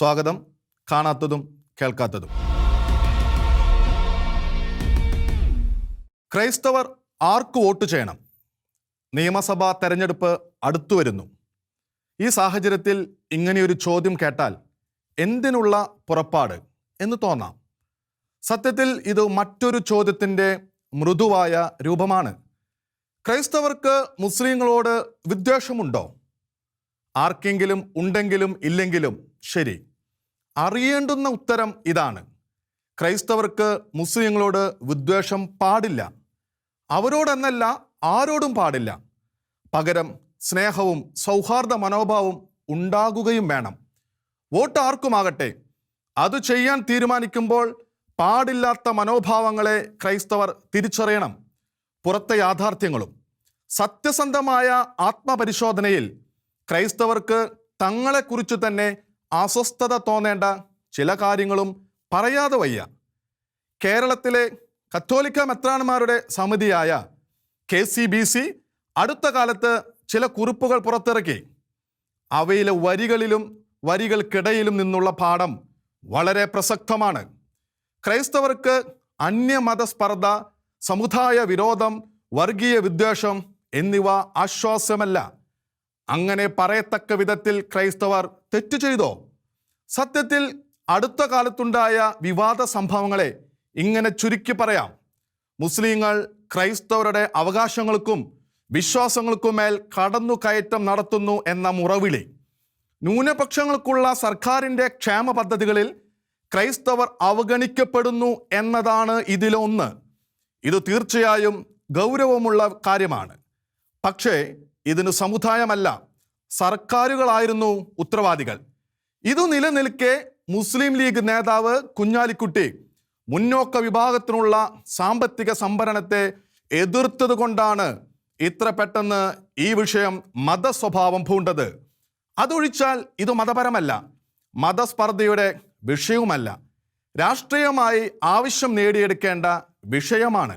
സ്വാഗതം. കാണാത്തതും കേൾക്കാത്തതും. ക്രൈസ്തവർ ആർക്ക് വോട്ട് ചെയ്യണം? നിയമസഭാ തെരഞ്ഞെടുപ്പ് അടുത്തു വരുന്നു. ഈ സാഹചര്യത്തിൽ ഇങ്ങനെയൊരു ചോദ്യം കേട്ടാൽ എന്തിനുള്ള പുറപ്പാട് എന്ന് തോന്നാം. സത്യത്തിൽ ഇത് മറ്റൊരു ചോദ്യത്തിൻ്റെ മൃദുവായ രൂപമാണ്. ക്രൈസ്തവർക്ക് മുസ്ലിങ്ങളോട് വിദ്വേഷമുണ്ടോ? ആർക്കെങ്കിലും ഉണ്ടെങ്കിലും ഇല്ലെങ്കിലും ശരി, അറിയേണ്ടുന്ന ഉത്തരം ഇതാണ്: ക്രൈസ്തവർക്ക് മുസ്ലിങ്ങളോട് വിദ്വേഷം പാടില്ല. അവരോടെന്നല്ല, ആരോടും പാടില്ല. പകരം സ്നേഹവും സൗഹാർദ്ദ മനോഭാവവും ഉണ്ടാകുകയും വേണം. വോട്ട് ആർക്കുമാകട്ടെ, അത് ചെയ്യാൻ തീരുമാനിക്കുമ്പോൾ പാടില്ലാത്ത മനോഭാവങ്ങളെ ക്രൈസ്തവർ തിരിച്ചറിയണം. പുറത്തെ യാഥാർത്ഥ്യങ്ങളും സത്യസന്ധമായ ആത്മപരിശോധനയിൽ ക്രൈസ്തവർക്ക് തങ്ങളെക്കുറിച്ച് തന്നെ അസ്വസ്ഥത തോന്നേണ്ട ചില കാര്യങ്ങളും പറയാതെ വയ്യ. കേരളത്തിലെ കത്തോലിക്ക മെത്രാന്മാരുടെ സമിതിയായ KCBC അടുത്ത കാലത്ത് ചില കുറിപ്പുകൾ പുറത്തിറക്കി. അവയിലെ വരികളിലും വരികൾക്കിടയിലും നിന്നുള്ള പാഠം വളരെ പ്രസക്തമാണ്. ക്രൈസ്തവർക്ക് അന്യമതസ്പർദ്ധ, സമുദായ വിരോധം, വർഗീയ വിദ്വേഷം എന്നിവ ആശ്വാസമല്ല. അങ്ങനെ പറയത്തക്ക വിധത്തിൽ ക്രൈസ്തവർ തെറ്റു ചെയ്തോ? സത്യത്തിൽ അടുത്ത കാലത്തുണ്ടായ വിവാദ സംഭവങ്ങളെ ഇങ്ങനെ ചുരുക്കി പറയാം. മുസ്ലിങ്ങൾ ക്രൈസ്തവരുടെ അവകാശങ്ങൾക്കും വിശ്വാസങ്ങൾക്കുമേൽ കടന്നുകയറ്റം നടത്തുന്നു എന്ന മുറവിളി, ന്യൂനപക്ഷങ്ങൾക്കുള്ള സർക്കാരിൻ്റെ ക്ഷേമ പദ്ധതികളിൽ ക്രൈസ്തവർ അവഗണിക്കപ്പെടുന്നു എന്നതാണ് ഇതിലൊന്ന്. ഇത് തീർച്ചയായും ഗൗരവമുള്ള കാര്യമാണ്. പക്ഷേ ഇതിന് സമുദായമല്ല, സർക്കാരുകളായിരുന്നു ഉത്തരവാദികൾ. ഇതു നിലനിൽക്കെ മുസ്ലിം ലീഗ് നേതാവ് കുഞ്ഞാലിക്കുട്ടി മുന്നോക്ക വിഭാഗത്തിനുള്ള സാമ്പത്തിക സംഭരണത്തെ എതിർത്തത് കൊണ്ടാണ് ഇത്ര പെട്ടെന്ന് ഈ വിഷയം മതസ്വഭാവം പൂണ്ടത്. അതൊഴിച്ചാൽ ഇത് മതപരമല്ല, മതസ്പർദ്ധയുടെ വിഷയവുമല്ല, രാഷ്ട്രീയമായി ആവശ്യം നേടിയെടുക്കേണ്ട വിഷയമാണ്.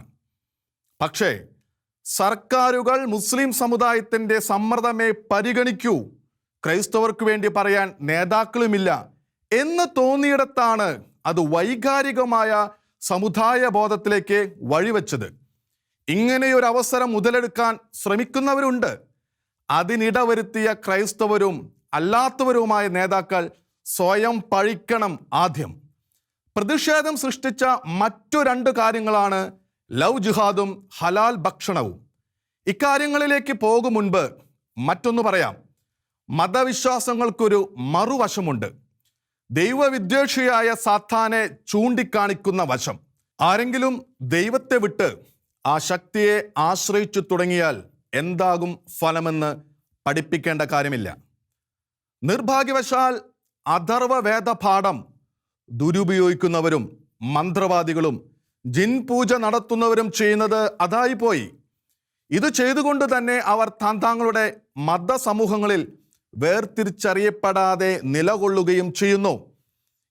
പക്ഷേ സർക്കാരുകൾ മുസ്ലിം സമുദായത്തിൻ്റെ സമ്മർദ്ദമേ പരിഗണിക്കൂ, ക്രൈസ്തവർക്ക് വേണ്ടി പറയാൻ നേതാക്കളുമില്ല എന്ന് തോന്നിയിടത്താണ് അത് വൈകാരികമായ സമുദായ ബോധത്തിലേക്ക് വഴിവെച്ചത്. ഇങ്ങനെയൊരു അവസരം മുതലെടുക്കാൻ ശ്രമിക്കുന്നവരുണ്ട്. അതിനിടവരുത്തിയ ക്രൈസ്തവരും അല്ലാത്തവരുമായ നേതാക്കൾ സ്വയം പഴിക്കണം. ആദ്യം പ്രതിഷേധം സൃഷ്ടിച്ച മറ്റു രണ്ട് കാര്യങ്ങളാണ് ലവ് ജിഹാദും ഹലാൽ ഭക്ഷണവും. ഇക്കാര്യങ്ങളിലേക്ക് പോകും മുൻപ് മറ്റൊന്ന് പറയാം. മതവിശ്വാസങ്ങൾക്കൊരു മറുവശമുണ്ട്. ദൈവവിദ്വേഷിയായ സാത്താനെ ചൂണ്ടിക്കാണിക്കുന്ന വശം. ആരെങ്കിലും ദൈവത്തെ വിട്ട് ആ ശക്തിയെ ആശ്രയിച്ചു തുടങ്ങിയാൽ എന്താകും ഫലമെന്ന് പഠിപ്പിക്കേണ്ട കാര്യമില്ല. നിർഭാഗ്യവശാൽ അഥർവ വേദപാഠം ദുരുപയോഗിക്കുന്നവരും മന്ത്രവാദികളും ജിൻ പൂജ നടത്തുന്നവരും ചെയ്യുന്നത് അതായിപ്പോയി. ഇത് ചെയ്തുകൊണ്ട് തന്നെ അവർ തങ്ങളുടെ മതസമൂഹങ്ങളിൽ വേർതിരിച്ചറിയപ്പെടാതെ നിലകൊള്ളുകയും ചെയ്യുന്നു.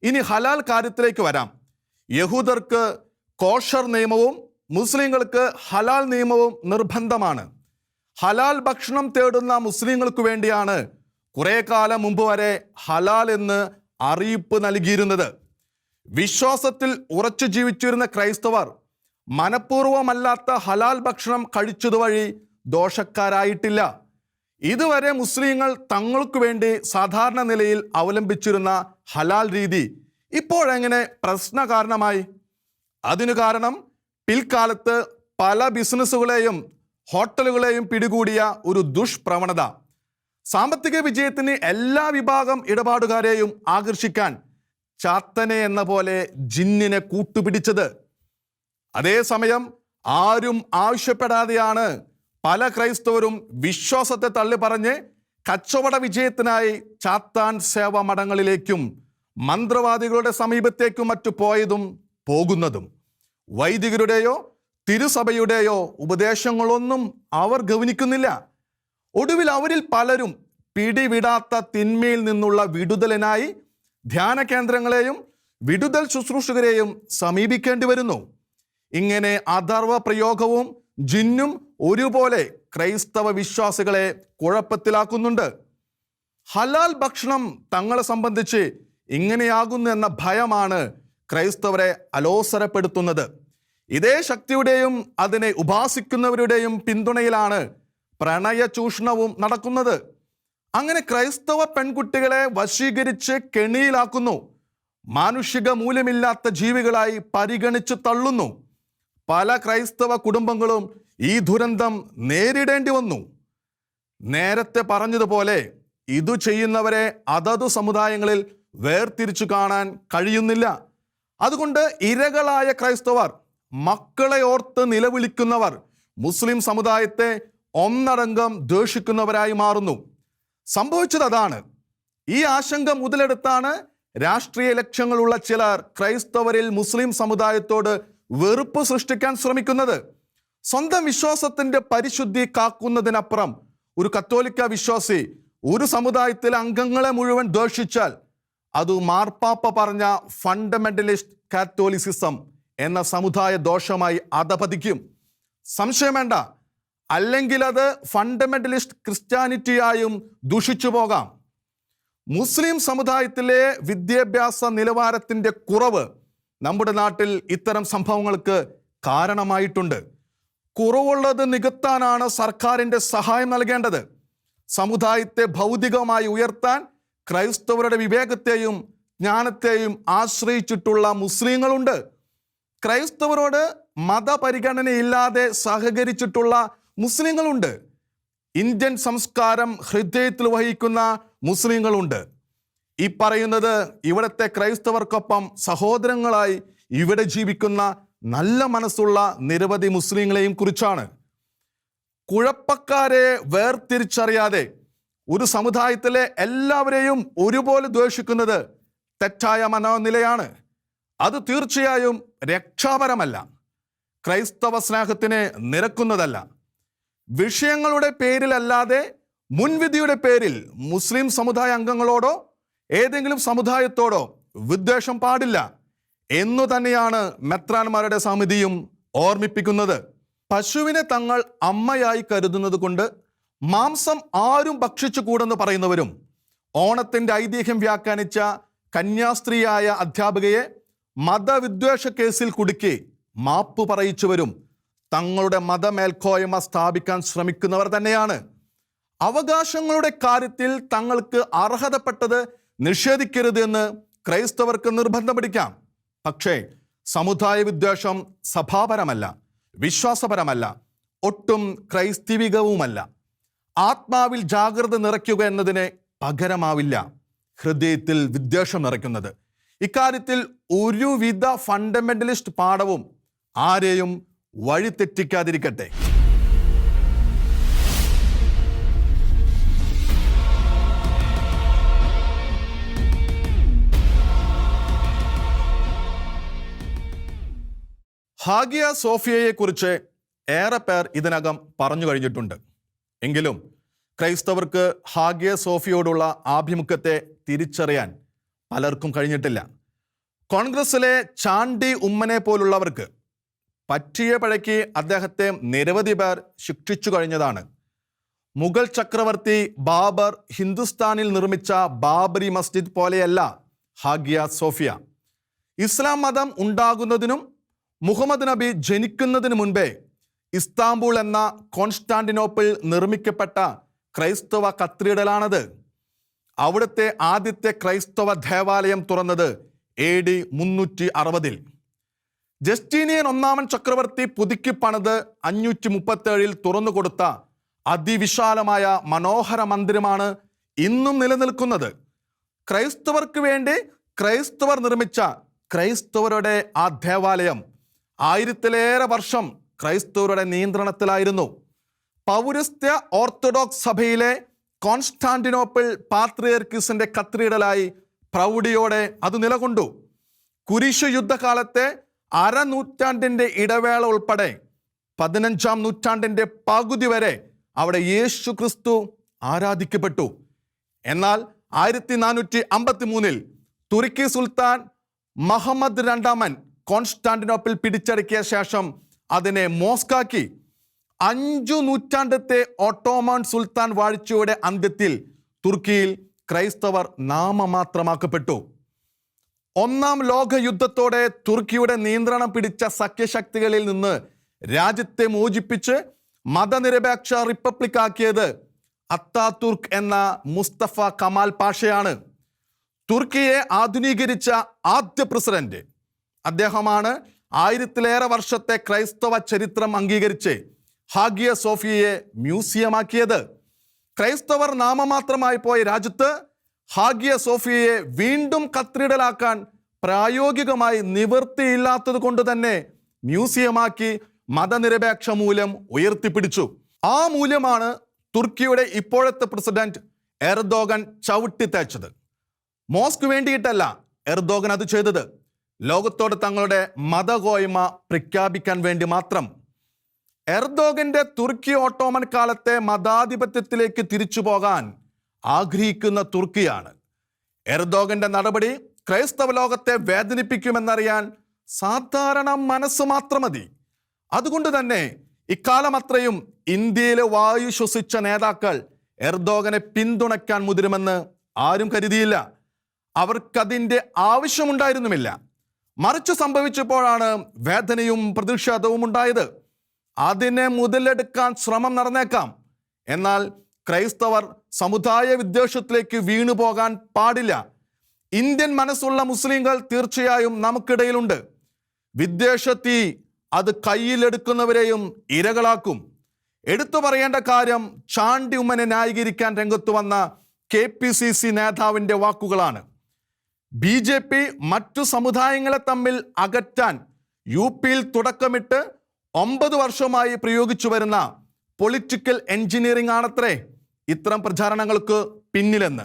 ഇനി ഹലാൽ കാര്യത്തിലേക്ക് വരാം. യഹൂദർക്ക് കോഷർ നിയമവും മുസ്ലിങ്ങൾക്ക് ഹലാൽ നിയമവും നിർബന്ധമാണ്. ഹലാൽ ഭക്ഷണം തേടുന്ന മുസ്ലിങ്ങൾക്ക് വേണ്ടിയാണ് കുറേ കാലം മുമ്പ് വരെ ഹലാൽ എന്ന് അറിയിപ്പ് നൽകിയിരുന്നത്. വിശ്വാസത്തിൽ ഉറച്ചു ജീവിച്ചിരുന്ന ക്രൈസ്തവർ മനഃപൂർവമല്ലാത്ത ഹലാൽ ഭക്ഷണം കഴിച്ചതുവഴി ദോഷക്കാരായിട്ടില്ല. ഇതുവരെ മുസ്ലിങ്ങൾ തങ്ങൾക്ക് വേണ്ടി സാധാരണ നിലയിൽ അവലംബിച്ചിരുന്ന ഹലാൽ രീതി ഇപ്പോഴെങ്ങനെ പ്രശ്ന കാരണമായി? അതിനു കാരണം പിൽക്കാലത്ത് പല ബിസിനസ്സുകളെയും ഹോട്ടലുകളെയും പിടികൂടിയ ഒരു ദുഷ്പ്രവണത. സാമ്പത്തിക വിജയത്തിന് എല്ലാ വിഭാഗം ഇടപാടുകാരെയും ആകർഷിക്കാൻ ചാത്തനെ എന്ന പോലെ ജിന്നിനെ കൂട്ടുപിടിച്ചത്. അതേസമയം ആരും ആവശ്യപ്പെടാതെയാണ് പല ക്രൈസ്തവരും വിശ്വാസത്തെ തള്ളിപ്പറഞ്ഞ് കച്ചവട വിജയത്തിനായി ചാത്താൻ സേവാ മഠങ്ങളിലേക്കും മന്ത്രവാദികളുടെ സമീപത്തേക്കും മറ്റു പോയതും പോകുന്നതും. വൈദികരുടെയോ തിരുസഭയുടെയോ ഉപദേശങ്ങളൊന്നും അവർ ഗൗനിക്കുന്നില്ല. ഒടുവിൽ അവരിൽ പലരും പിടിവിടാത്ത തിന്മയിൽ നിന്നുള്ള വിടുതലിനായി ധ്യാന കേന്ദ്രങ്ങളെയും വിടുതൽ ശുശ്രൂഷകരെയും സമീപിക്കേണ്ടി വരുന്നു. ഇങ്ങനെ അഥർവ പ്രയോഗവും ജിന്നും ഒരുപോലെ ക്രൈസ്തവ വിശ്വാസികളെ കുഴപ്പത്തിലാക്കുന്നുണ്ട്. ഹലാൽ ഭക്ഷണം തങ്ങളെ സംബന്ധിച്ച് ഇങ്ങനെയാകുന്നു എന്ന ഭയമാണ് ക്രൈസ്തവരെ അലോസരപ്പെടുത്തുന്നത്. ഇതേ ശക്തിയുടെയും അതിനെ ഉപാസിക്കുന്നവരുടെയും പിന്തുണയിലാണ് പ്രണയ ചൂഷണവും നടക്കുന്നത്. അങ്ങനെ ക്രൈസ്തവ പെൺകുട്ടികളെ വശീകരിച്ച് കെണിയിലാക്കുന്നു, മാനുഷിക മൂല്യമില്ലാത്ത ജീവികളായി പരിഗണിച്ച് തള്ളുന്നു. പല ക്രൈസ്തവ കുടുംബങ്ങളും ഈ ദുരന്തം നേരിടേണ്ടി വന്നു. നേരത്തെ പറഞ്ഞതുപോലെ ഇതു ചെയ്യുന്നവരെ അതതു സമുദായങ്ങളിൽ വേർതിരിച്ചു കാണാൻ കഴിയുന്നില്ല. അതുകൊണ്ട് ഇരകളായ ക്രൈസ്തവർ, മക്കളെ ഓർത്ത് നിലവിളിക്കുന്നവർ മുസ്ലിം സമുദായത്തെ ഒന്നടങ്കം ദ്വേഷിക്കുന്നവരായി മാറുന്നു. സംഭവിച്ചത് അതാണ്. ഈ ആശങ്ക മുതലെടുത്താണ് രാഷ്ട്രീയ ലക്ഷ്യങ്ങളുള്ള ചിലർ ക്രൈസ്തവരിൽ മുസ്ലിം സമുദായത്തോട് വെറുപ്പ് സൃഷ്ടിക്കാൻ ശ്രമിക്കുന്നത്. സ്വന്തം വിശ്വാസത്തിന്റെ പരിശുദ്ധി കാക്കുന്നതിനപ്പുറം ഒരു കത്തോലിക്ക വിശ്വാസി ഒരു സമുദായത്തിലെ അംഗങ്ങളെ മുഴുവൻ ദ്വേഷിച്ചാൽ അത് മാർപ്പാപ്പ പറഞ്ഞ ഫണ്ടമെന്റലിസ്റ്റ് കാത്തോലിസിസം എന്ന സമുദായ ദോഷമായി അധപതിക്കും. സംശയം വേണ്ട. അല്ലെങ്കിൽ അത് ഫണ്ടമെന്റലിസ്റ്റ് ക്രിസ്ത്യാനിറ്റിയായും ദുഷിച്ചു പോകാം. മുസ്ലിം സമുദായത്തിലെ വിദ്യാഭ്യാസ നിലവാരത്തിന്റെ കുറവ് നമ്മുടെ നാട്ടിൽ ഇത്തരം സംഭവങ്ങൾക്ക് കാരണമായിട്ടുണ്ട്. കുറവുള്ളത് നികത്താനാണ് സർക്കാരിന്റെ സഹായം നൽകേണ്ടത്. സമുദായത്തെ ഭൗതികമായി ഉയർത്താൻ ക്രൈസ്തവരുടെ വിവേകത്തെയും ജ്ഞാനത്തെയും ആശ്രയിച്ചിട്ടുള്ള മുസ്ലിങ്ങളുണ്ട്. ക്രൈസ്തവരോട് മതപരിഗണനയില്ലാതെ സഹകരിച്ചിട്ടുള്ള മുസ്ലിങ്ങളുണ്ട്. ഇന്ത്യൻ സംസ്കാരം ഹൃദയത്തിൽ വഹിക്കുന്ന മുസ്ലിങ്ങളുണ്ട്. ഈ പറയുന്നത് ഇവിടുത്തെ ക്രൈസ്തവർക്കൊപ്പം സഹോദരങ്ങളായി ഇവിടെ ജീവിക്കുന്ന നല്ല മനസ്സുള്ള നിരവധി മുസ്ലിങ്ങളെയും കുറിച്ചാണ്. കുഴപ്പക്കാരെ വേർതിരിച്ചറിയാതെ ഒരു സമുദായത്തിലെ എല്ലാവരെയും ഒരുപോലെ ദ്വേഷിക്കുന്നത് തെറ്റായ മനോനിലയാണ്. അത് തീർച്ചയായും രക്ഷാപരമല്ല, ക്രൈസ്തവ സ്നേഹത്തിന് നിരക്കുന്നതല്ല. വിഷയങ്ങളുടെ പേരിലല്ലാതെ മുൻവിധിയുടെ പേരിൽ മുസ്ലിം സമുദായ അംഗങ്ങളോടോ ഏതെങ്കിലും സമുദായത്തോടോ വിദ്വേഷം പാടില്ല എന്നു തന്നെയാണ് മെത്രാന്മാരുടെ സമിതിയും ഓർമ്മിപ്പിക്കുന്നത്. പശുവിനെ തങ്ങൾ അമ്മയായി കരുതുന്നത് കൊണ്ട് മാംസം ആരും ഭക്ഷിച്ചുകൂടെന്ന് പറയുന്നവരും, ഓണത്തിന്റെ ഐതിഹ്യം വ്യാഖ്യാനിച്ച കന്യാസ്ത്രീയായ അധ്യാപികയെ മതവിദ്വേഷ കേസിൽ കുടുക്കി മാപ്പ് പറയിച്ചവരും തങ്ങളുടെ മതമേൽക്കോയ്മ സ്ഥാപിക്കാൻ ശ്രമിക്കുന്നവർ തന്നെയാണ്. അവകാശങ്ങളുടെ കാര്യത്തിൽ തങ്ങൾക്ക് അർഹതപ്പെട്ടത് നിഷേധിക്കരുത് എന്ന് ക്രൈസ്തവർക്ക് നിർബന്ധം പിടിക്കാം. പക്ഷേ സമുദായ വിദ്വേഷം സഭാപരമല്ല, വിശ്വാസപരമല്ല, ഒട്ടും ക്രൈസ്തവികവുമല്ല. ആത്മാവിൽ ജാഗ്രത നിറയ്ക്കുക എന്നതിന് പകരമാവില്ല ഹൃദയത്തിൽ വിദ്വേഷം നിറയ്ക്കുന്നത്. ഇക്കാര്യത്തിൽ ഒരുവിധ ഫണ്ടമെന്റലിസ്റ്റ് പാഠവും ആരെയും വഴിതെറ്റിക്കാതിരിക്കട്ടെ. ഹാഗിയ സോഫിയയെക്കുറിച്ച് ഏറെ പേർ ഇതിനകം പറഞ്ഞു കഴിഞ്ഞിട്ടുണ്ട്. എങ്കിലും ക്രൈസ്തവർക്ക് ഹാഗിയ സോഫിയോടുള്ള ആഭിമുഖ്യത്തെ തിരിച്ചറിയാൻ പലർക്കും കഴിഞ്ഞിട്ടില്ല. കോൺഗ്രസിലെ ചാണ്ടി ഉമ്മനെ പോലുള്ളവർക്ക് പറ്റിയ പഴയ്ക്ക് അദ്ദേഹത്തെ നിരവധി പേർ ശിക്ഷിച്ചു കഴിഞ്ഞതാണ്. മുഗൾ ചക്രവർത്തി ബാബർ ഹിന്ദുസ്ഥാനിൽ നിർമ്മിച്ച ബാബറി മസ്ജിദ് പോലെയല്ല ഹാഗിയ സോഫിയ. ഇസ്ലാം മതം ഉണ്ടാകുന്നതിനും മുഹമ്മദ് നബി ജനിക്കുന്നതിന് മുൻപേ ഇസ്താംബൂൾ എന്ന കോൺസ്റ്റാന്റിനോപ്പിൾ നിർമ്മിക്കപ്പെട്ട ക്രൈസ്തവ കത്തീഡ്രലാണത്. അവിടുത്തെ ആദ്യത്തെ ക്രൈസ്തവ ദേവാലയം തുറന്നത് AD 360. ജസ്റ്റീനിയൻ ഒന്നാമൻ ചക്രവർത്തി പുതുക്കി പണിത് 537 തുറന്നുകൊടുത്ത അതിവിശാലമായ മനോഹര മന്ദിരമാണ് ഇന്നും നിലനിൽക്കുന്നത്. ക്രൈസ്തവർക്ക് വേണ്ടി ക്രൈസ്തവർ നിർമ്മിച്ച ക്രൈസ്തവരുടെ ആ ദേവാലയം 1000-ലേറെ വർഷം ക്രൈസ്തവരുടെ നിയന്ത്രണത്തിലായിരുന്നു. പൗരസ്ത്യ ഓർത്തഡോക്സ് സഭയിലെ കോൺസ്റ്റാന്റിനോപ്പിൾ പാത്രിയർക്കീസിന്റെ കത്തീഡ്രലായി പ്രൗഢിയോടെ അത് നിലകൊണ്ടു. കുരിശു യുദ്ധകാലത്തെ അരനൂറ്റാണ്ടിന്റെ ഇടവേള ഉൾപ്പെടെ 15-ാം നൂറ്റാണ്ടിന്റെ പകുതി വരെ അവിടെ യേശു ക്രിസ്തു ആരാധിക്കപ്പെട്ടു. എന്നാൽ 1453 തുർക്കി സുൽത്താൻ മുഹമ്മദ് II കോൺസ്റ്റാന്റിനോപ്പിൾ പിടിച്ചടക്കിയ ശേഷം അതിനെ മോസ്കാക്കി. 5 നൂറ്റാണ്ടത്തെ ഓട്ടോമൻ സുൽത്താൻ വാഴ്ചയുടെ അന്ത്യത്തിൽ തുർക്കിയിൽ ക്രൈസ്തവർ നാമമാത്രമാക്കപ്പെട്ടു. ഒന്നാം ലോക യുദ്ധത്തോടെ തുർക്കിയുടെ നിയന്ത്രണം പിടിച്ച സഖ്യശക്തികളിൽ നിന്ന് രാജ്യത്തെ മോചിപ്പിച്ച് മതനിരപേക്ഷ റിപ്പബ്ലിക് ആക്കിയത് അത്താതുർക്ക് എന്ന മുസ്തഫ കമാൽ പാഷയാണ്. തുർക്കിയെ ആധുനീകരിച്ച ആദ്യ പ്രസിഡന്റ് അദ്ദേഹമാണ്. 1000-ലേറെ വർഷത്തെ ക്രൈസ്തവ ചരിത്രം അംഗീകരിച്ച് ഹാഗിയ സോഫിയയെ മ്യൂസിയമാക്കിയത്. ക്രൈസ്തവർ നാമമാത്രമായി പോയ രാജ്യത്ത് ഹാഗിയ സോഫിയയെ വീണ്ടും കത്തീഡ്രലാക്കാൻ പ്രായോഗികമായി നിവൃത്തിയില്ലാത്തത് കൊണ്ട് തന്നെ മ്യൂസിയമാക്കി മതനിരപേക്ഷ മൂല്യം ഉയർത്തിപ്പിടിച്ചു. ആ മൂല്യമാണ് തുർക്കിയുടെ ഇപ്പോഴത്തെ പ്രസിഡന്റ് എർദോഗൻ ചവിട്ടിത്തേച്ചത്. മോസ്ക് വേണ്ടിയിട്ടല്ല എർദോഗൻ അത് ചെയ്തത്, ലോകത്തോട് തങ്ങളുടെ മതകോയ്മ പ്രഖ്യാപിക്കാൻ വേണ്ടി മാത്രം. എർദോഗന്റെ തുർക്കി ഓട്ടോമൻ കാലത്തെ മതാധിപത്യത്തിലേക്ക് തിരിച്ചു പോകാൻ ആഗ്രഹിക്കുന്ന തുർക്കിയാണ്. എർദോഗന്റെ നടപടി ക്രൈസ്തവ ലോകത്തെ വേദനിപ്പിക്കുമെന്നറിയാൻ സാധാരണ മനസ്സ് മാത്രം മതി. അതുകൊണ്ട് തന്നെ ഇക്കാലം അത്രയും ഇന്ത്യയിലെ വായു ശ്വസിച്ച നേതാക്കൾ എർദോഗനെ പിന്തുണയ്ക്കാൻ മുതിരുമെന്ന് ആരും കരുതിയില്ല. അവർക്കതിൻ്റെ ആവശ്യമുണ്ടായിരുന്നുമില്ല. മറിച്ച് സംഭവിച്ചപ്പോഴാണ് വേദനയും പ്രതിഷേധവും ഉണ്ടായത്. അതിനെ മുതലെടുക്കാൻ ശ്രമം നടന്നേക്കാം, എന്നാൽ ക്രൈസ്തവർ സമുദായ വിദ്വേഷത്തിലേക്ക് വീണു പോകാൻ പാടില്ല. ഇന്ത്യൻ മനസ്സുള്ള മുസ്ലിങ്ങൾ തീർച്ചയായും നമുക്കിടയിലുണ്ട്. വിദ്വേഷത്തീ അത് കയ്യിലെടുക്കുന്നവരെയും ഇരകളാക്കും. എടുത്തു പറയേണ്ട കാര്യം ചാണ്ടി ഉമ്മനെ ന്യായീകരിക്കാൻ രംഗത്ത് വന്ന KPCC നേതാവിൻ്റെ വാക്കുകളാണ്. BJP മറ്റു സമുദായങ്ങളെ തമ്മിൽ അകറ്റാൻ UP തുടക്കമിട്ട് 9 വർഷമായി പ്രയോഗിച്ചു വരുന്ന പൊളിറ്റിക്കൽ എൻജിനീയറിംഗ് ആണത്രേ ഇത്തരം പ്രചാരണങ്ങൾക്ക് പിന്നിലെന്ന്.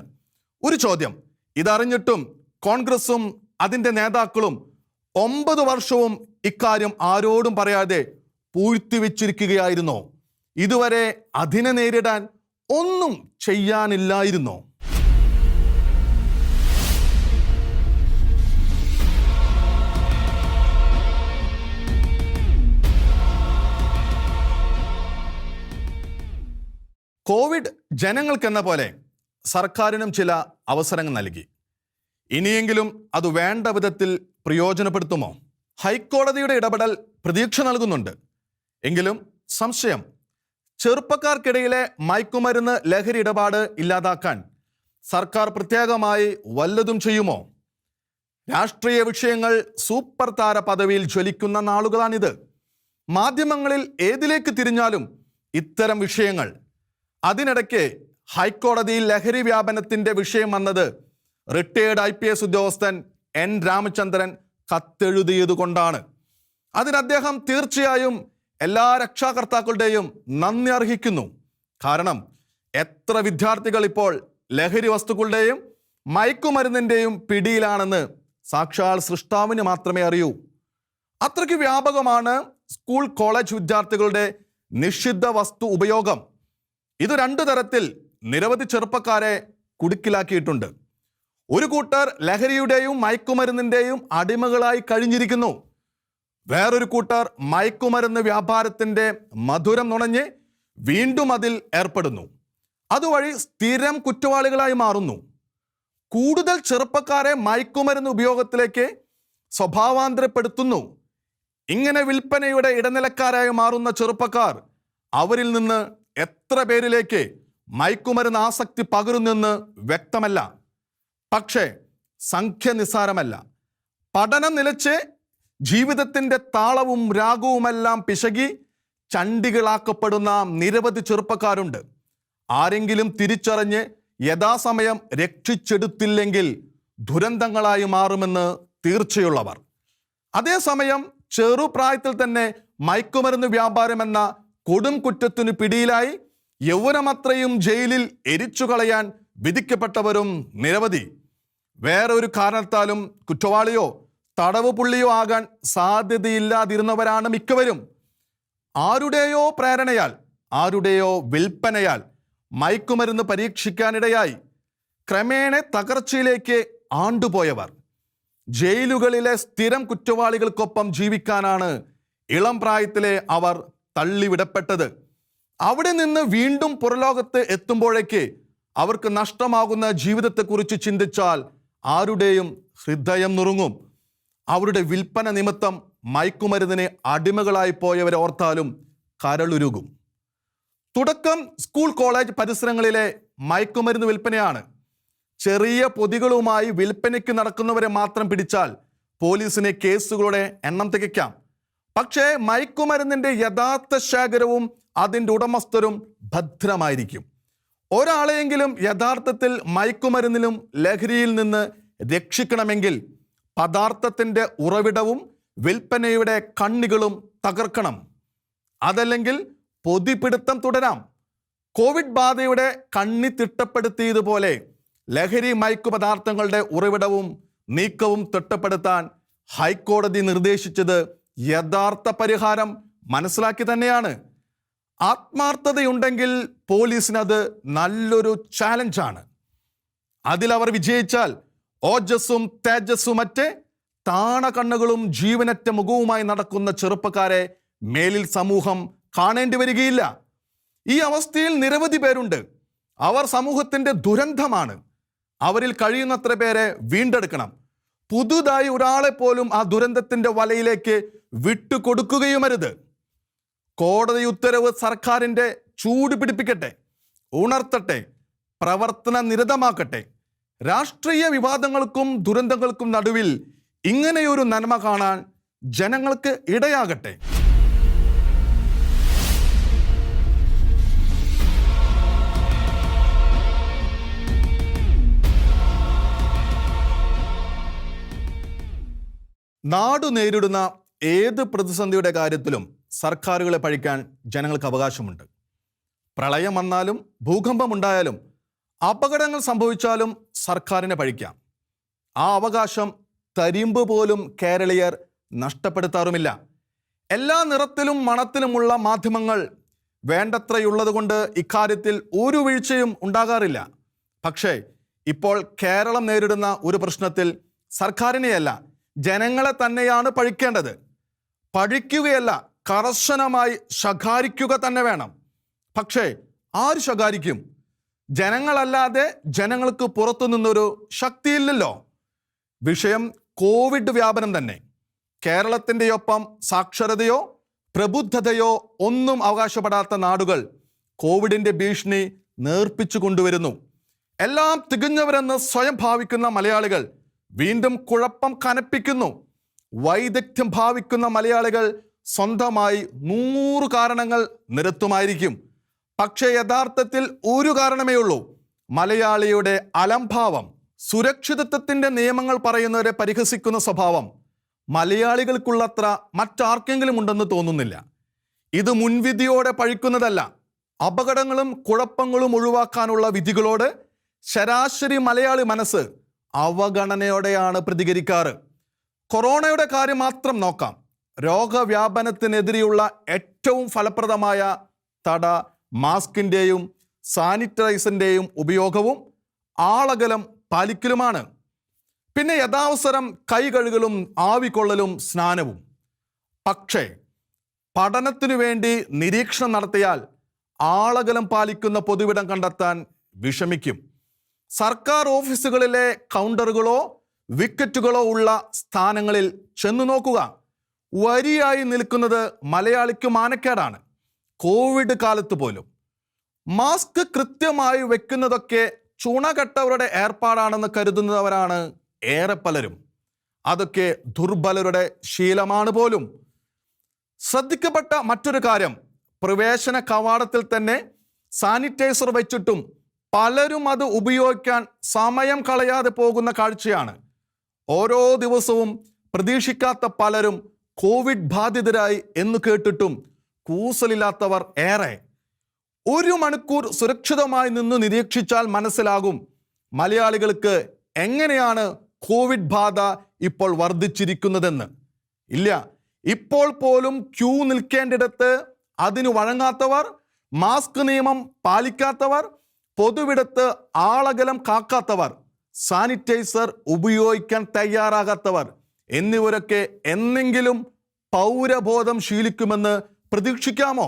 ഒരു ചോദ്യം, ഇതറിഞ്ഞിട്ടും കോൺഗ്രസും അതിൻ്റെ നേതാക്കളും 9 വർഷവും ഇക്കാര്യം ആരോടും പറയാതെ പൂഴ്ത്തിവെച്ചിരിക്കുകയായിരുന്നോ? ഇതുവരെ അതിനെ നേരിടാൻ ഒന്നും ചെയ്യാനില്ലായിരുന്നോ? കോവിഡ് ജനങ്ങൾക്കെന്ന പോലെ സർക്കാരിനും ചില അവസരങ്ങൾ നൽകി. ഇനിയെങ്കിലും അത് വേണ്ട വിധത്തിൽ പ്രയോജനപ്പെടുത്തുമോ? ഹൈക്കോടതിയുടെ ഇടപെടൽ പ്രതീക്ഷ നൽകുന്നുണ്ട്. എങ്കിലും സംശയം, ചെറുപ്പക്കാർക്കിടയിലെ മയക്കുമരുന്ന് ലഹരി ഇടപാട് ഇല്ലാതാക്കാൻ സർക്കാർ പ്രത്യേകമായി വല്ലതും ചെയ്യുമോ? രാഷ്ട്രീയ വിഷയങ്ങൾ സൂപ്പർ താര പദവിയിൽ ജ്വലിക്കുന്ന നാളുകളാണിത്. മാധ്യമങ്ങളിൽ ഏതിലേക്ക് തിരിഞ്ഞാലും ഇത്തരം വിഷയങ്ങൾ. അതിനിടയ്ക്ക് ഹൈക്കോടതിയിൽ ലഹരി വ്യാപനത്തിൻ്റെ വിഷയം വന്നത് റിട്ടയേർഡ് IPS ഉദ്യോഗസ്ഥൻ N. രാമചന്ദ്രൻ കത്തെഴുതിയത് കൊണ്ടാണ്. അതിന് അദ്ദേഹം തീർച്ചയായും എല്ലാ രക്ഷാകർത്താക്കളുടെയും നന്ദി അർഹിക്കുന്നു. കാരണം എത്ര വിദ്യാർത്ഥികൾ ഇപ്പോൾ ലഹരി വസ്തുക്കളുടെയും മയക്കുമരുന്നിൻ്റെയും പിടിയിലാണെന്ന് സാക്ഷാൽ സൃഷ്ടാവിന് മാത്രമേ അറിയൂ. അത്രയ്ക്ക് വ്യാപകമാണ് സ്കൂൾ കോളേജ് വിദ്യാർത്ഥികളുടെ നിഷിദ്ധ വസ്തു ഉപയോഗം. ഇത് 2 തരത്തിൽ നിരവധി ചെറുപ്പക്കാരെ കുടുക്കിലാക്കിയിട്ടുണ്ട്. ഒരു കൂട്ടർ ലഹരിയുടെയും മയക്കുമരുന്നിൻ്റെയും അടിമകളായി കഴിഞ്ഞിരിക്കുന്നു. വേറൊരു കൂട്ടർ മയക്കുമരുന്ന് വ്യാപാരത്തിൻ്റെ മധുരം നുണഞ്ഞ് വീണ്ടും അതിൽ ഏർപ്പെടുന്നു. അതുവഴി സ്ഥിരം കുറ്റവാളികളായി മാറുന്നു. കൂടുതൽ ചെറുപ്പക്കാരെ മയക്കുമരുന്ന് ഉപയോഗത്തിലേക്ക് സ്വഭാവാന്തരപ്പെടുത്തുന്നു. ഇങ്ങനെ വിൽപ്പനയുടെ ഇടനിലക്കാരായി മാറുന്ന ചെറുപ്പക്കാർ, അവരിൽ നിന്ന് എത്ര പേരിലേക്ക് മയക്കുമരുന്ന് ആസക്തി പകരുന്നെന്ന് വ്യക്തമല്ല. പക്ഷേ സംഖ്യ നിസ്സാരമല്ല. പഠനം നിലച്ച് ജീവിതത്തിൻ്റെ താളവും രാഗവുമെല്ലാം പിശകി ചണ്ടികളാക്കപ്പെടുന്ന നിരവധി ചെറുപ്പക്കാരുണ്ട്. ആരെങ്കിലും തിരിച്ചറിഞ്ഞ് യഥാസമയം രക്ഷിച്ചെടുത്തില്ലെങ്കിൽ ദുരന്തങ്ങളായി മാറുമെന്ന് തീർച്ചയുള്ളവർ. അതേസമയം ചെറുപ്രായത്തിൽ തന്നെ മയക്കുമരുന്ന് വ്യാപാരമെന്ന കൊടും കുറ്റത്തിനു പിടിയിലായി യൗവനമത്രയും ജയിലിൽ എരിച്ചു കളയാൻ വിധിക്കപ്പെട്ടവരും നിരവധി. വേറെ ഒരു കാരണത്താലും കുറ്റവാളിയോ തടവ് പുള്ളിയോ ആകാൻ സാധ്യതയില്ലാതിരുന്നവരാണ് മിക്കവരും. ആരുടെയോ പ്രേരണയാൽ, ആരുടെയോ വിൽപ്പനയാൽ മയക്കുമരുന്ന് പരീക്ഷിക്കാനിടയായി ക്രമേണ തകർച്ചയിലേക്ക് ആണ്ടുപോയവർ. ജയിലുകളിലെ സ്ഥിരം കുറ്റവാളികൾക്കൊപ്പം ജീവിക്കാനാണ് ഇളം പ്രായത്തിലെ അവർ തള്ളിവിടപ്പെട്ടത്. അവിടെ നിന്ന് വീണ്ടും പുറലോകത്ത് എത്തുമ്പോഴേക്ക് അവർക്ക് നഷ്ടമാകുന്ന ജീവിതത്തെക്കുറിച്ച് ചിന്തിച്ചാൽ ആരുടെയും ഹൃദയം നുറുങ്ങും. അവരുടെ വിൽപ്പന നിമിത്തം മയക്കുമരുന്നിന് അടിമകളായി പോയവരെ ഓർത്താലും കരളുരുകും. തുടക്കം സ്കൂൾ കോളേജ് പരിസരങ്ങളിലെ മയക്കുമരുന്ന് വിൽപ്പനയാണ്. ചെറിയ പൊതികളുമായി വിൽപ്പനയ്ക്ക് നടക്കുന്നവരെ മാത്രം പിടിച്ചാൽ പോലീസിന് കേസുകളുടെ എണ്ണം തികയ്ക്കാം. പക്ഷേ മയക്കുമരുന്നിൻ്റെ യഥാർത്ഥ ശേഖരവും അതിൻ്റെ ഉടമസ്ഥരും ഭദ്രമായിരിക്കും. ഒരാളെയെങ്കിലും യഥാർത്ഥത്തിൽ മയക്കുമരുന്നിലും ലഹരിയിൽ നിന്ന് രക്ഷിക്കണമെങ്കിൽ പദാർത്ഥത്തിൻ്റെ ഉറവിടവും വിൽപ്പനയുടെ കണ്ണികളും തകർക്കണം. അതല്ലെങ്കിൽ പൊതിപിടുത്തം തുടരാം. കോവിഡ് ബാധയുടെ കണ്ണി തിട്ടപ്പെടുത്തിയതുപോലെ ലഹരി മയക്കു പദാർത്ഥങ്ങളുടെ ഉറവിടവും നീക്കവും തിട്ടപ്പെടുത്താൻ ഹൈക്കോടതി നിർദ്ദേശിച്ചത് യഥാർത്ഥ പരിഹാരം മനസ്സിലാക്കി തന്നെയാണ്. ആത്മാർത്ഥതയുണ്ടെങ്കിൽ പോലീസിനത് നല്ലൊരു ചാലഞ്ചാണ്. അതിലവർ വിജയിച്ചാൽ ഓജസ്സും തേജസ്സുമറ്റ് താണ കണ്ണുകളും ജീവനറ്റ മുഖവുമായി നടക്കുന്ന ചെറുപ്പക്കാരെ മേലിൽ സമൂഹം കാണേണ്ടി വരികയില്ല. ഈ അവസ്ഥയിൽ നിരവധി പേരുണ്ട്. അവർ സമൂഹത്തിൻ്റെ ദുരന്തമാണ്. അവരിൽ കഴിയുന്നത്ര പേരെ വീണ്ടെടുക്കണം. പുതുതായി ഒരാളെ പോലും ആ ദുരന്തത്തിൻ്റെ വലയിലേക്ക് വിട്ടുകൊടുക്കുകയുമരുത്. കോടതി ഉത്തരവ് സർക്കാരിൻ്റെ ചൂട് പിടിപ്പിക്കട്ടെ, ഉണർത്തട്ടെ, പ്രവർത്തന നിരതമാക്കട്ടെ. രാഷ്ട്രീയ വിവാദങ്ങൾക്കും ദുരന്തങ്ങൾക്കും നടുവിൽ ഇങ്ങനെയൊരു നന്മ കാണാൻ ജനങ്ങൾക്ക് ഇടയാകട്ടെ. നാടു നേരിടുന്ന ഏത് പ്രതിസന്ധിയുടെ കാര്യത്തിലും സർക്കാരുകളെ പഴിക്കാൻ ജനങ്ങൾക്ക് അവകാശമുണ്ട്. പ്രളയം വന്നാലും ഭൂകമ്പമുണ്ടായാലും അപകടങ്ങൾ സംഭവിച്ചാലും സർക്കാരിനെ പഴിക്കാം. ആ അവകാശം തരിമ്പ് പോലും കേരളീയർ നഷ്ടപ്പെടുത്താറുമില്ല. എല്ലാ നിറത്തിലും മണത്തിലുമുള്ള മാധ്യമങ്ങൾ വേണ്ടത്രയുള്ളത് കൊണ്ട് ഇക്കാര്യത്തിൽ ഒരു വീഴ്ചയും ഉണ്ടാകാറില്ല. പക്ഷേ ഇപ്പോൾ കേരളം നേരിടുന്ന ഒരു പ്രശ്നത്തിൽ സർക്കാരിനെയല്ല, ജനങ്ങളെ തന്നെയാണ് പഴിക്കേണ്ടത്. പഴിക്കുകയല്ല, കർശനമായി ശകാരിക്കുക തന്നെ വേണം. പക്ഷേ ആര് ശകാരിക്കും? ജനങ്ങളല്ലാതെ ജനങ്ങൾക്ക് പുറത്തു നിന്നൊരു ശക്തിയില്ലല്ലോ. വിഷയം കോവിഡ് വ്യാപനം തന്നെ. കേരളത്തിൻ്റെയൊപ്പം സാക്ഷരതയോ പ്രബുദ്ധതയോ ഒന്നും അവകാശപ്പെടാത്ത നാടുകൾ കോവിഡിൻ്റെ ഭീഷണി നേർപ്പിച്ചു കൊണ്ടുവരുന്നു. എല്ലാം തികഞ്ഞവരെന്ന് സ്വയം ഭാവിക്കുന്ന മലയാളികൾ വീണ്ടും കുഴപ്പം കനപ്പിക്കുന്നു. വൈദഗ്ധ്യം ഭാവിക്കുന്ന മലയാളികൾ സ്വന്തമായി 100 കാരണങ്ങൾ നിരത്തുമായിരിക്കും. പക്ഷേ യഥാർത്ഥത്തിൽ ഒരു കാരണമേ ഉള്ളൂ: മലയാളിയുടെ അലംഭാവം. സുരക്ഷിതത്വത്തിൻ്റെ നിയമങ്ങൾ പറയുന്നവരെ പരിഹസിക്കുന്ന സ്വഭാവം മലയാളികൾക്കുള്ളത്ര മറ്റാർക്കെങ്കിലും ഉണ്ടെന്ന് തോന്നുന്നില്ല. ഇത് മുൻവിധിയോടെ പഴിക്കുന്നതല്ല. അപകടങ്ങളും കുഴപ്പങ്ങളും ഒഴിവാക്കാനുള്ള വിധികളോട് ശരാശരി മലയാളി മനസ്സ് അവഗണനയോടെയാണ് പ്രതികരിക്കാറ്. കൊറോണയുടെ കാര്യം മാത്രം നോക്കാം. രോഗവ്യാപനത്തിനെതിരെയുള്ള ഏറ്റവും ഫലപ്രദമായ തട മാസ്കിൻ്റെയും സാനിറ്റൈസറിൻ്റെയും ഉപയോഗവും ആളകലം പാലിക്കലുമാണ്. പിന്നെ യഥാവസരം കൈ കഴുകലും ആവികൊള്ളലും സ്നാനവും. പക്ഷേ പഠനത്തിനു വേണ്ടി നിരീക്ഷണം നടത്തിയാൽ ആളകലം പാലിക്കുന്ന പൊതുവിടം കണ്ടെത്താൻ വിഷമിക്കും. സർക്കാർ ഓഫീസുകളിലെ കൗണ്ടറുകളോ വിക്കറ്റുകളോ ഉള്ള സ്ഥാനങ്ങളിൽ ചെന്നു നോക്കുക. വരിയായി നിൽക്കുന്നത് മലയാളിക്ക് മാനക്കേടാണ്. കോവിഡ് കാലത്ത് പോലും മാസ്ക് കൃത്യമായി വെക്കുന്നതൊക്കെ ചുണകെട്ടവരുടെ ഏർപ്പാടാണെന്ന് കരുതുന്നവരാണ് ഏറെ പലരും. അതൊക്കെ ദുർബലരുടെ ശീലമാണ് പോലും. ശ്രദ്ധിക്കപ്പെട്ട മറ്റൊരു കാര്യം, പ്രവേശന കവാടത്തിൽ തന്നെ സാനിറ്റൈസർ വെച്ചിട്ടും പലരും അത് ഉപയോഗിക്കാൻ സമയം കളയാതെ പോകുന്ന കാഴ്ചയാണ്. ഓരോ ദിവസവും പ്രതീക്ഷിക്കാത്ത പലരും കോവിഡ് ബാധിതരായി എന്ന് കേട്ടിട്ടും കൂസലില്ലാത്തവർ ഏറെ. 1 മണിക്കൂർ സുരക്ഷിതമായി നിന്ന് നിരീക്ഷിച്ചാൽ മനസ്സിലാകും മലയാളികൾക്ക് എങ്ങനെയാണ് കോവിഡ് ബാധ ഇപ്പോൾ വർദ്ധിച്ചിരിക്കുന്നതെന്ന്. ഇല്ല, ഇപ്പോൾ പോലും ക്യൂ നിൽക്കേണ്ടിടത്ത് അതിന് വഴങ്ങാത്തവർ, മാസ്ക് നിയമം പാലിക്കാത്തവർ, പൊതുവിടത്ത് ആളകലം കാക്കാത്തവർ, സാനിറ്റൈസർ ഉപയോഗിക്കാൻ തയ്യാറാകാത്തവർ എന്നിവരൊക്കെ എന്നെങ്കിലും പൗരബോധം ശീലിക്കുമെന്ന് പ്രതീക്ഷിക്കാമോ?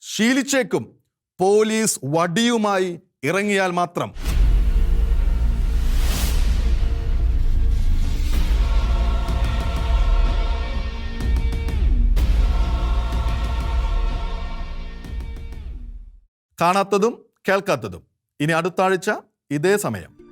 ശീലിച്ചേക്കും, പോലീസ് വടിയുമായി ഇറങ്ങിയാൽ മാത്രം. കാണാത്തതും കേൾക്കാത്തതും ഇനി അടുത്ത ആഴ്ച ഇതേ സമയം.